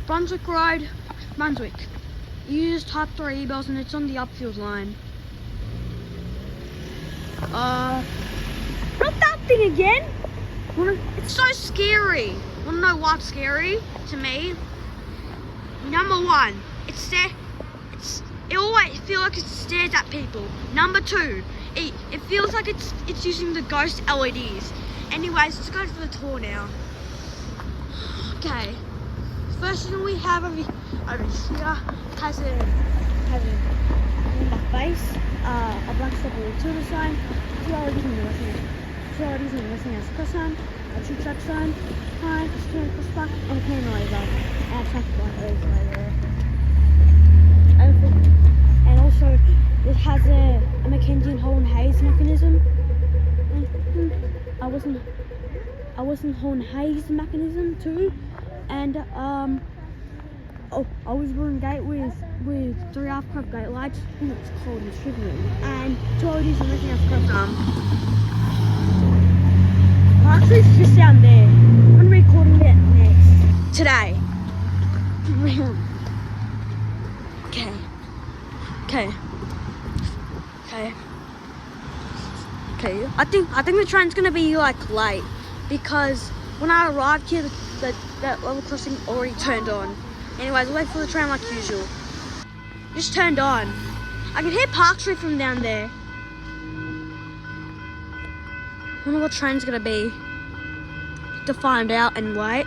Brunswick Road, Brunswick. Use type 3 bells and it's on the upfield line. Not that thing again. It's so scary. Wanna know what's scary to me? Number one, it always feels like it stares at people. Number two, it feels like it's using the ghost LEDs. Anyways, let's go to the tour now. Okay, first thing we have over here has a in the face, a black stop with a tilde sign, two LEDs in the western cross sign, a two track sign, a security cross back, and a camera laser, and a traffic light overlay there. And also it has a Mackenzie and Holland Hayes mechanism. I wasn't Holland Hayes mechanism too, and I was running gate with 3 half-crop gate lights. It's cold and shivering, and 2 LEDs and nothing else cross Actually, it's just down there. I'm recording it next today. Okay. I think the train's gonna be like late because when I arrived here, that level crossing already turned on. Anyways, I'll wait for the train like usual. Just turned on. I can hear Park Street from down there. I wonder what train's gonna be. To find out and wait.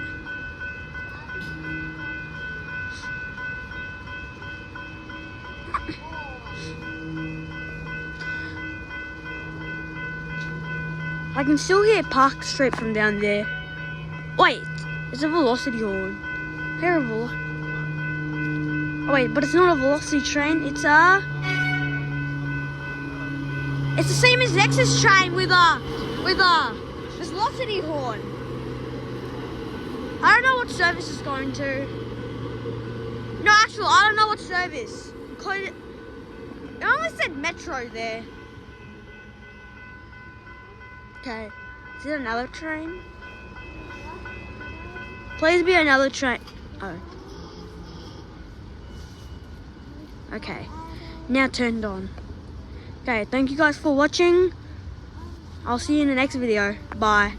I can still hear Park Street from down there. Wait, it's a velocity horn. Terrible. Oh wait, but it's not a velocity train. It's the same as Nexus train with a velocity horn. I don't know what service it's going to. No, actually, I don't know what service. It only said Metro there. Okay, is it another train? Please be another train. Oh. Okay, now turned on. Okay, thank you guys for watching. I'll see you in the next video. Bye.